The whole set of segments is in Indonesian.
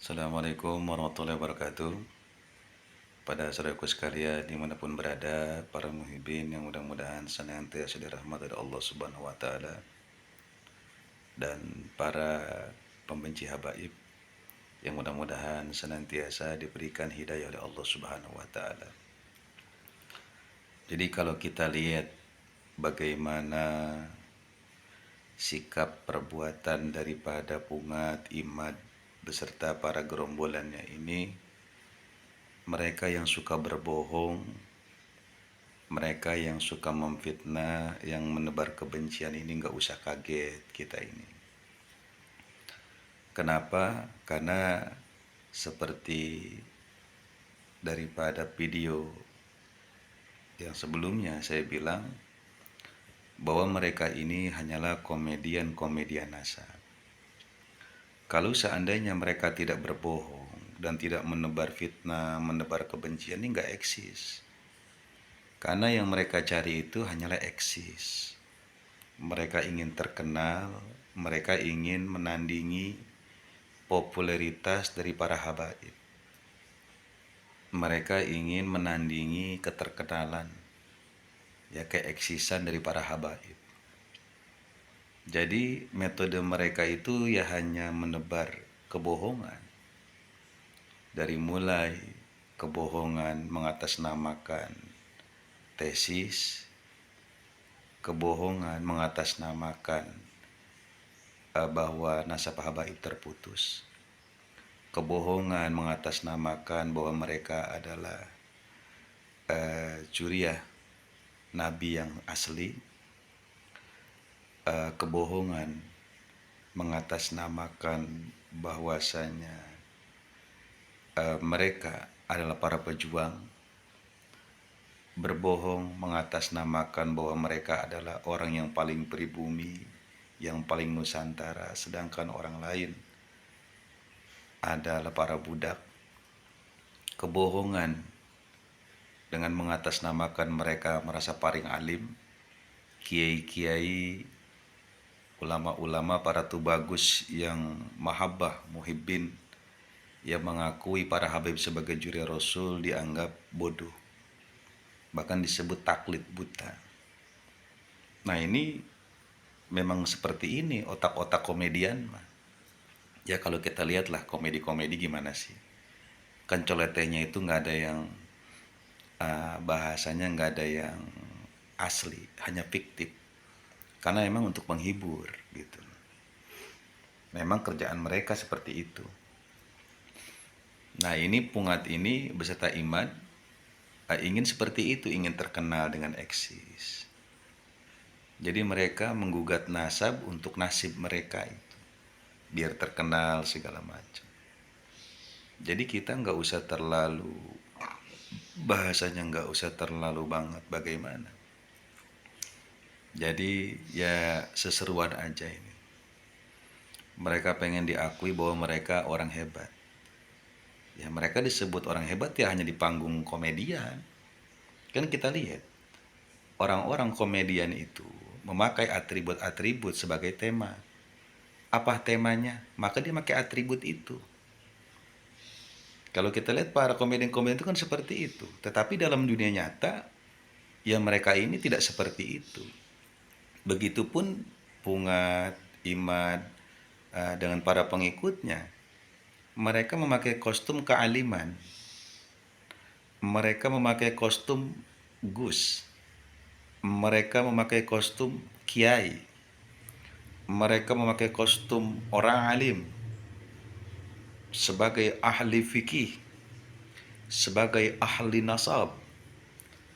Assalamualaikum warahmatullahi wabarakatuh. Pada saudaraku sekalian dimanapun berada, para muhibin yang mudah-mudahan senantiasa dirahmati oleh Allah Subhanahu Wa Taala, dan para pembenci habaib yang mudah-mudahan senantiasa diberikan hidayah oleh Allah Subhanahu Wa Taala. Jadi kalau kita lihat bagaimana sikap perbuatan daripada Pungat, Imad beserta para gerombolannya ini, mereka yang suka berbohong, mereka yang suka memfitnah, yang menebar kebencian ini nggak usah kaget kita ini. Kenapa? Karena seperti daripada video yang sebelumnya saya bilang bahwa mereka ini hanyalah komedian-komedian nasab. Kalau seandainya mereka tidak berbohong dan tidak menebar fitnah, menebar kebencian, ini nggak eksis. Karena yang mereka cari itu hanyalah eksis. Mereka ingin terkenal, mereka ingin menandingi popularitas dari para habaib. Mereka ingin menandingi keterkenalan, ya keeksisan dari para habaib. Jadi metode mereka itu ya hanya menebar kebohongan. Dari mulai kebohongan mengatasnamakan tesis, kebohongan mengatasnamakan bahwa nasab habaib terputus, kebohongan mengatasnamakan bahwa mereka adalah curiah nabi yang asli, kebohongan mengatasnamakan bahwasanya mereka adalah para pejuang, berbohong mengatasnamakan bahwa mereka adalah orang yang paling pribumi, yang paling nusantara, sedangkan orang lain adalah para budak. Kebohongan dengan mengatasnamakan mereka merasa paling alim, kiai-kiai, ulama-ulama, para tubagus yang mahabbah, muhibbin, yang mengakui para habib sebagai juri rasul dianggap bodoh, bahkan disebut taklid buta. Nah ini memang seperti ini otak-otak komedian mah. Ya kalau kita lihatlah komedi-komedi gimana sih, kan coletenya itu nggak ada yang bahasanya nggak ada yang asli, hanya fiktif, karena memang untuk menghibur gitu. Memang kerjaan mereka seperti itu. Nah ini Pungat ini beserta Imad ingin seperti itu, ingin terkenal dengan eksis. Jadi mereka menggugat nasab untuk nasib mereka itu, biar terkenal segala macam. Jadi kita nggak usah terlalu, bahasanya nggak usah terlalu banget bagaimana. Jadi ya seseruan aja ini. Mereka pengen diakui bahwa mereka orang hebat. Ya mereka disebut orang hebat ya hanya di panggung komedian. Kan kita lihat orang-orang komedian itu memakai atribut-atribut sebagai tema. Apa temanya? Maka dia pakai atribut itu. Kalau kita lihat para komedian-komedian itu kan seperti itu. Tetapi dalam dunia nyata, ya mereka ini tidak seperti itu. Begitupun Pungat, Imad, dengan para pengikutnya. Mereka memakai kostum kealiman. Mereka memakai kostum gus. Mereka memakai kostum kiai. Mereka memakai kostum orang alim, sebagai ahli fikih, sebagai ahli nasab,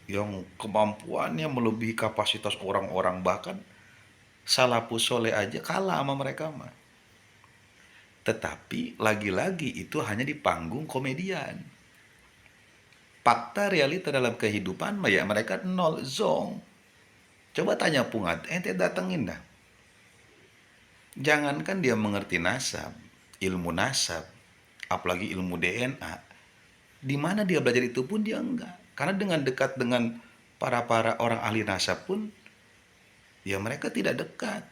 yang kemampuannya melebihi kapasitas orang-orang, bahkan salafus soleh aja kalah sama mereka mah. Tetapi lagi-lagi itu hanya di panggung komedian. Fakta realita dalam kehidupan mah ya mereka nol, zong. Coba tanya Pungat, ente datengin dah. Jangankan dia mengerti nasab, ilmu nasab, apalagi ilmu DNA. Di mana dia belajar itu pun dia enggak. Karena dengan dekat dengan para orang ahli nasab pun, ya mereka tidak dekat.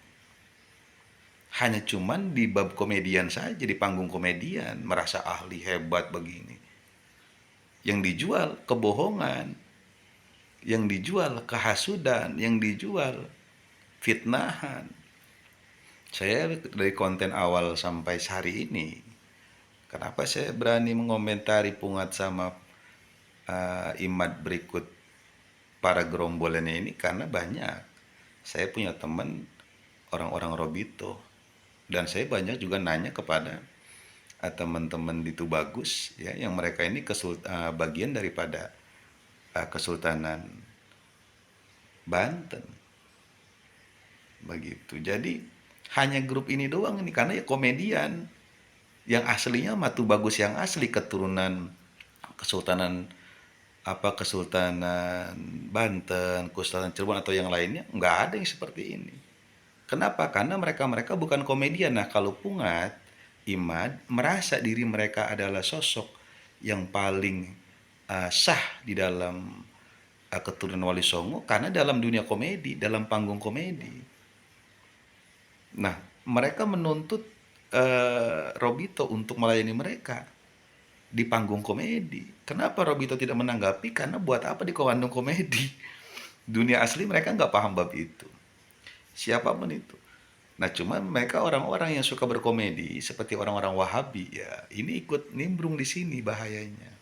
hanya cuman di bab komedian saja, di panggung komedian, merasa ahli hebat begini. Yang dijual kebohongan, yang dijual kehasudan, yang dijual fitnahan. Saya dari konten awal sampai hari ini, kenapa saya berani mengomentari Pungat sama Imad berikut para gerombolannya ini? Karena banyak. Saya punya teman orang-orang Robito, dan saya banyak juga nanya kepada teman-teman di Tubagus ya, yang mereka ini bagian daripada Kesultanan Banten begitu. Jadi hanya grup ini doang ini, karena ya komedian yang aslinya Matu Bagus, yang asli keturunan Kesultanan Kesultanan Banten, Kesultanan Cirebon atau yang lainnya, nggak ada yang seperti ini. Kenapa? Karena mereka bukan komedian. Nah, kalau Pungat, Imad merasa diri mereka adalah sosok yang paling sah di dalam keturunan Wali Songo, karena dalam dunia komedi, dalam panggung komedi. Nah, mereka menuntut Robito untuk melayani mereka di panggung komedi. Kenapa Robito tidak menanggapi? Karena buat apa di panggung komedi? Dunia asli mereka nggak paham bab itu. Siapapun itu. Nah, cuman mereka orang-orang yang suka berkomedi seperti orang-orang Wahabi ya, ini ikut nimbrung di sini bahayanya.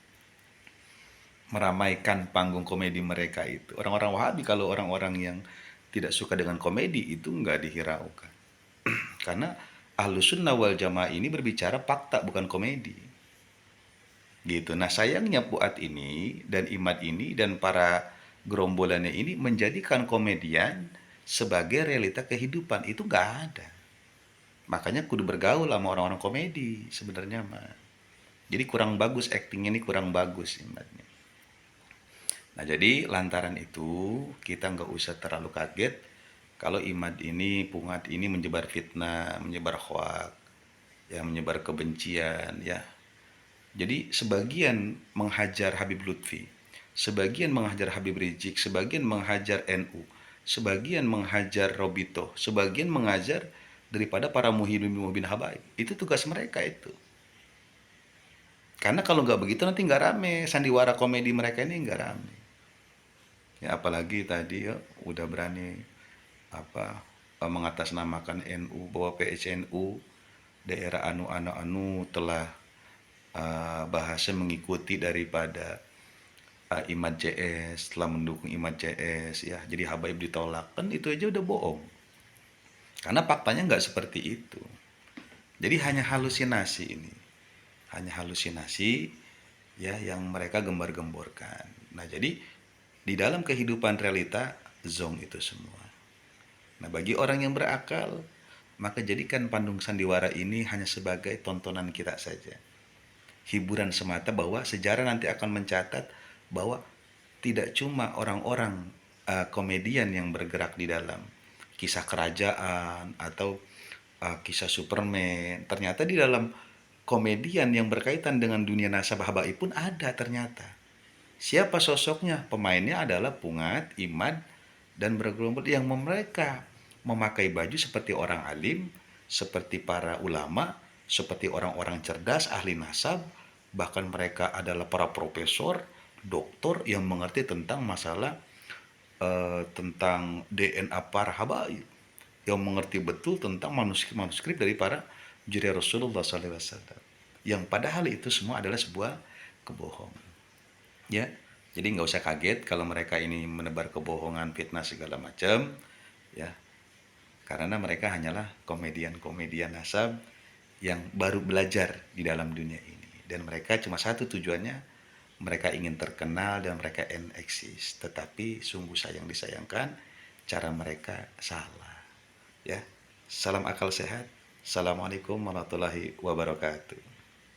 Meramaikan panggung komedi mereka itu. Orang-orang Wahabi, kalau orang-orang yang tidak suka dengan komedi itu nggak dihiraukan. Karena Ahlus Sunnah wal Jamaah ini berbicara fakta, bukan komedi. Gitu. Nah, sayangnya Puat ini dan Imad ini dan para gerombolannya ini menjadikan komedian sebagai realita kehidupan. Itu nggak ada. Makanya kudu bergaul sama orang-orang komedi sebenarnya mah. Jadi kurang bagus aktingnya, ini kurang bagus Imadnya. Nah, jadi lantaran itu kita nggak usah terlalu kaget kalau Imad ini, Pungat ini menyebar fitnah, menyebar hoak, ya, menyebar kebencian, ya. Jadi sebagian menghajar Habib Lutfi, sebagian menghajar Habib Rizik, sebagian menghajar NU, sebagian menghajar Robito, sebagian mengajar daripada para muhibin habaib. Itu tugas mereka itu. Karena kalau nggak begitu nanti nggak rame, sandiwara komedi mereka ini nggak rame. Ya, apalagi tadi ya udah berani mengatasnamakan NU, bahwa PSNU daerah anu telah bahasa mengikuti daripada Imad CS, telah mendukung Imad CS ya, jadi habaib ditolak. Kan itu aja udah bohong, karena faktanya nggak seperti itu. Jadi hanya halusinasi ini, hanya halusinasi ya yang mereka gembar-gemborkan. Nah, jadi di dalam kehidupan realita zong itu semua. Nah, bagi orang yang berakal, maka jadikan Pandung Sandiwara ini hanya sebagai tontonan kita saja, hiburan semata, bahwa sejarah nanti akan mencatat bahwa tidak cuma orang-orang komedian yang bergerak di dalam kisah kerajaan atau kisah Superman. Ternyata di dalam komedian yang berkaitan dengan dunia nasabah baik pun ada ternyata. Siapa sosoknya? Pemainnya adalah Pungat, Imad, dan bergerombol yang mereka memakai baju seperti orang alim, seperti para ulama, seperti orang-orang cerdas, ahli nasab, bahkan mereka adalah para profesor, doktor yang mengerti tentang masalah tentang DNA para habaib, yang mengerti betul tentang manuskrip dari para juri Rasulullah SAW, yang padahal itu semua adalah sebuah kebohongan. Ya, jadi nggak usah kaget kalau mereka ini menebar kebohongan, fitnah segala macam, ya, karena mereka hanyalah komedian-komedian nasab yang baru belajar di dalam dunia ini, dan mereka cuma satu tujuannya, mereka ingin terkenal dan mereka eksis. Tetapi sungguh disayangkan cara mereka salah. Ya, salam akal sehat. Assalamualaikum warahmatullahi wabarakatuh.